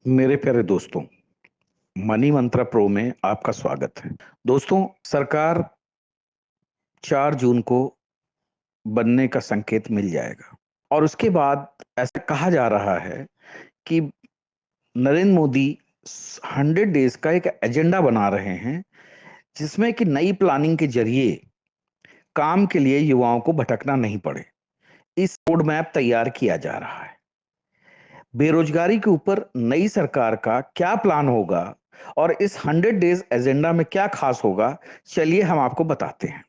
मेरे प्यारे दोस्तों, मनी मंत्रा प्रो में आपका स्वागत है। दोस्तों, सरकार 4 जून को बनने का संकेत मिल जाएगा और उसके बाद ऐसा कहा जा रहा है कि नरेंद्र मोदी 100 डेज का एक एजेंडा बना रहे हैं, जिसमें कि नई प्लानिंग के जरिए काम के लिए युवाओं को भटकना नहीं पड़े। इस रोड मैप तैयार किया जा रहा है। बेरोजगारी के ऊपर नई सरकार का क्या प्लान होगा और इस 100 डेज एजेंडा में क्या खास होगा, चलिए हम आपको बताते हैं।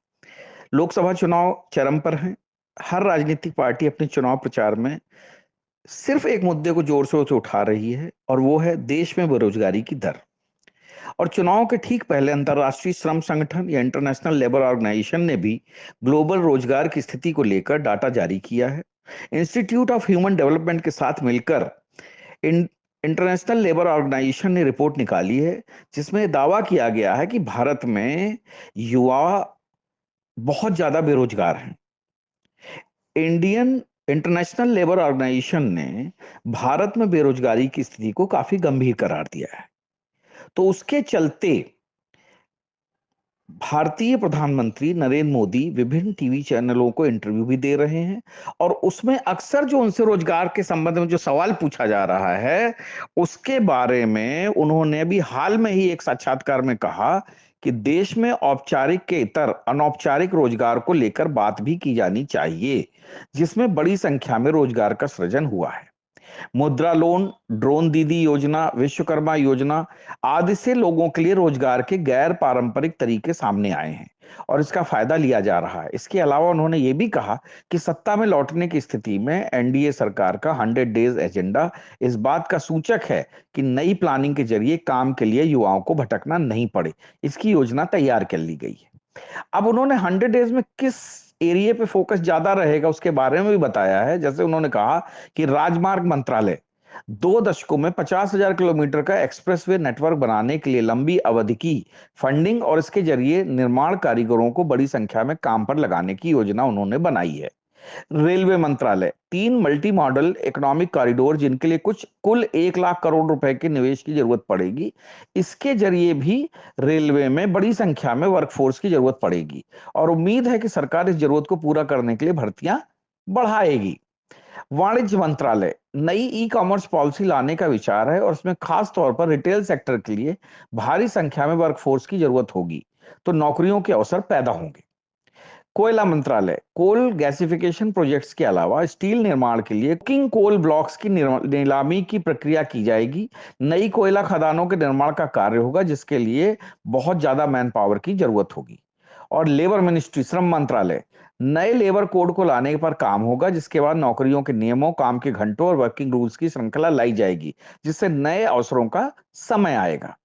लोकसभा चुनाव चरम पर हैं। हर राजनीतिक पार्टी अपने चुनाव प्रचार में सिर्फ एक मुद्दे को जोर शोर से उठा रही है और वो है देश में बेरोजगारी की दर। और चुनाव के ठीक पहले अंतर्राष्ट्रीय श्रम संगठन या इंटरनेशनल लेबर ऑर्गेनाइजेशन ने भी ग्लोबल रोजगार की स्थिति को लेकर डाटा जारी किया है। इंस्टीट्यूट ऑफ ह्यूमन डेवलपमेंट के साथ मिलकर इंटरनेशनल लेबर ऑर्गेनाइजेशन ने रिपोर्ट निकाली है, जिसमें दावा किया गया है कि भारत में युवा बहुत ज्यादा बेरोजगार हैं। इंडियन इंटरनेशनल लेबर ऑर्गेनाइजेशन ने भारत में बेरोजगारी की स्थिति को काफी गंभीर करार दिया है। तो उसके चलते भारतीय प्रधानमंत्री नरेंद्र मोदी विभिन्न टीवी चैनलों को इंटरव्यू भी दे रहे हैं और उसमें अक्सर जो उनसे रोजगार के संबंध में जो सवाल पूछा जा रहा है, उसके बारे में उन्होंने भी हाल में ही एक साक्षात्कार में कहा कि देश में औपचारिक के इतर अनौपचारिक रोजगार को लेकर बात भी की जानी चाहिए, जिसमें बड़ी संख्या में रोजगार का सृजन हुआ है। मुद्रा लोन, ड्रोन दीदी योजना, विश्वकर्मा योजना आदि से लोगों के लिए रोजगार के गैर पारंपरिक तरीके सामने आए हैं और इसका फायदा लिया जा रहा है। इसके अलावा उन्होंने ये भी कहा कि सत्ता में लौटने की स्थिति में एनडीए सरकार का 100 डेज एजेंडा इस बात का सूचक है कि नई प्लानिंग के जरिए काम के लिए युवाओं को भटकना नहीं पड़े। इसकी योजना तैयार कर ली गई है। अब उन्होंने 100 डेज में किस एरिया पे फोकस ज्यादा रहेगा उसके बारे में भी बताया है। जैसे उन्होंने कहा कि राजमार्ग मंत्रालय 2 दशकों में 50,000 किलोमीटर का एक्सप्रेसवे नेटवर्क बनाने के लिए लंबी अवधि की फंडिंग और इसके जरिए निर्माण कारीगरों को बड़ी संख्या में काम पर लगाने की योजना उन्होंने बनाई है। रेलवे मंत्रालय 3 मल्टी मॉडल इकोनॉमिक कॉरिडोर, जिनके लिए कुछ कुल 1 लाख करोड़ रुपए के निवेश की जरूरत पड़ेगी। इसके जरिए भी रेलवे में बड़ी संख्या में वर्कफोर्स की जरूरत पड़ेगी और उम्मीद है कि सरकार इस जरूरत को पूरा करने के लिए भर्तियां बढ़ाएगी। वाणिज्य मंत्रालय नई ई कॉमर्स पॉलिसी लाने का विचार है और इसमें खास तौर पर रिटेल सेक्टर के लिए भारी संख्या में वर्कफोर्स की जरूरत होगी, तो नौकरियों के अवसर पैदा होंगे। कोयला मंत्रालय कोल गैसिफिकेशन प्रोजेक्ट्स के अलावा स्टील निर्माण के लिए कुकिंग कोल ब्लॉक्स की नीलामी की प्रक्रिया की जाएगी। नई कोयला खदानों के निर्माण का कार्य होगा, जिसके लिए बहुत ज्यादा मैन पावर की जरूरत होगी। और लेबर मिनिस्ट्री श्रम मंत्रालय नए लेबर कोड को लाने पर काम होगा, जिसके बाद नौकरियों के नियमों, काम के घंटों और वर्किंग रूल्स की श्रृंखला लाई जाएगी, जिससे नए अवसरों का समय आएगा।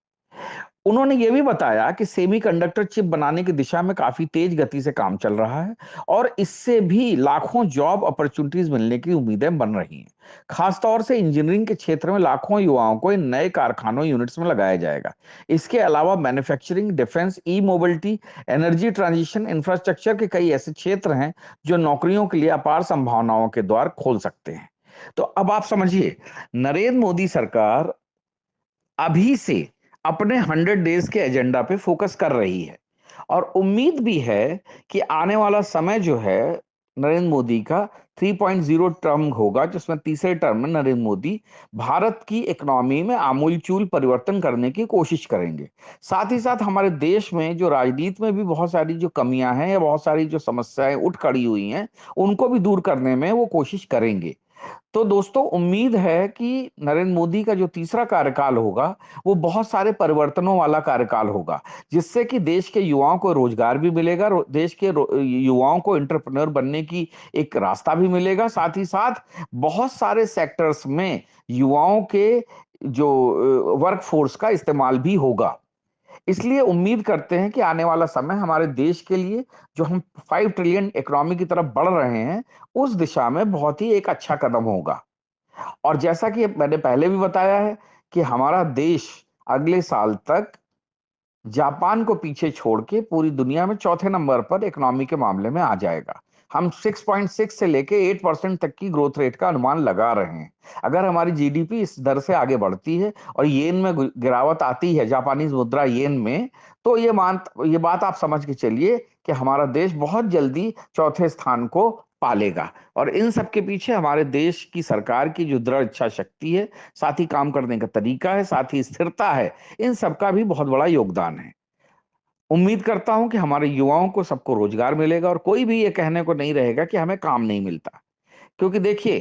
उन्होंने यह भी बताया कि सेमीकंडक्टर चिप बनाने की दिशा में काफी तेज गति से काम चल रहा है और इससे भी लाखों जॉब अपॉर्चुनिटीज मिलने की उम्मीदें बन रही हैं। खासतौर से इंजीनियरिंग के क्षेत्र में लाखों युवाओं को इन नए कारखानों यूनिट्स में लगाया जाएगा। इसके अलावा मैन्युफैक्चरिंग, डिफेंस, ई मोबिलिटी, एनर्जी ट्रांजिशन, इंफ्रास्ट्रक्चर के कई ऐसे क्षेत्र हैं जो नौकरियों के लिए अपार संभावनाओं के द्वार खोल सकते हैं। तो अब आप समझिए, नरेंद्र मोदी सरकार अभी से अपने 100 डेज के एजेंडा पे फोकस कर रही है और उम्मीद भी है कि आने वाला समय जो है नरेंद्र मोदी का 3.0 टर्म होगा, जिसमें तीसरे टर्म में नरेंद्र मोदी भारत की इकोनॉमी में आमूलचूल परिवर्तन करने की कोशिश करेंगे। साथ ही साथ हमारे देश में जो राजनीति में भी बहुत सारी जो कमियां हैं या बहुत सारी जो समस्याएं उठ खड़ी हुई हैं, उनको भी दूर करने में वो कोशिश करेंगे। तो दोस्तों, उम्मीद है कि नरेंद्र मोदी का जो तीसरा कार्यकाल होगा वो बहुत सारे परिवर्तनों वाला कार्यकाल होगा, जिससे कि देश के युवाओं को रोजगार भी मिलेगा, देश के युवाओं को एंटरप्रेन्योर बनने की एक रास्ता भी मिलेगा। साथ ही साथ बहुत सारे सेक्टर्स में युवाओं के जो वर्क फोर्स का इस्तेमाल भी होगा। इसलिए उम्मीद करते हैं कि आने वाला समय हमारे देश के लिए, जो हम 5 ट्रिलियन इकोनॉमी की तरफ बढ़ रहे हैं, उस दिशा में बहुत ही एक अच्छा कदम होगा। और जैसा कि मैंने पहले भी बताया है कि हमारा देश अगले साल तक जापान को पीछे छोड़ के पूरी दुनिया में चौथे नंबर पर इकोनॉमी के मामले में आ जाएगा। हम 6.6 से लेके 8% तक की ग्रोथ रेट का अनुमान लगा रहे हैं। अगर हमारी जीडीपी इस दर से आगे बढ़ती है और येन में गिरावट आती है, जापानीज मुद्रा येन में, तो ये बात आप समझ के चलिए कि हमारा देश बहुत जल्दी चौथे स्थान को पालेगा। और इन सब के पीछे हमारे देश की सरकार की जो दृढ़ इच्छा शक्ति है, साथ ही काम करने का तरीका है, साथ ही स्थिरता है, इन सब का भी बहुत बड़ा योगदान है। उम्मीद करता हूं कि हमारे युवाओं को सबको रोजगार मिलेगा और कोई भी ये कहने को नहीं रहेगा कि हमें काम नहीं मिलता। क्योंकि देखिए,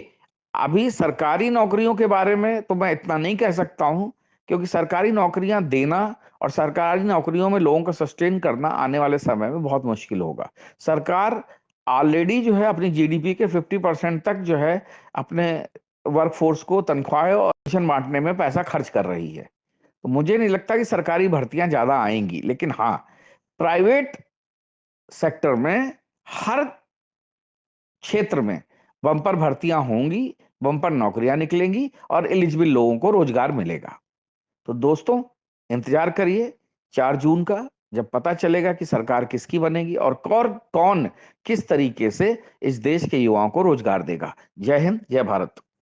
अभी सरकारी नौकरियों के बारे में तो मैं इतना नहीं कह सकता हूं, क्योंकि सरकारी नौकरियां देना और सरकारी नौकरियों में लोगों को सस्टेन करना आने वाले समय में बहुत मुश्किल होगा। सरकार ऑलरेडी जो है अपनी जीडीपी के 50% तक जो है अपने वर्कफोर्स को तनख्वाह और पेंशन बांटने में पैसा खर्च कर रही है। तो मुझे नहीं लगता कि सरकारी भर्तियां ज्यादा आएंगी, लेकिन हाँ, प्राइवेट सेक्टर में हर क्षेत्र में बम्पर भर्तियां होंगी, बम्पर नौकरियां निकलेंगी और एलिजिबल लोगों को रोजगार मिलेगा। तो दोस्तों, इंतजार करिए 4 जून का, जब पता चलेगा कि सरकार किसकी बनेगी और कौन कौन किस तरीके से इस देश के युवाओं को रोजगार देगा। जय हिंद, जय भारत।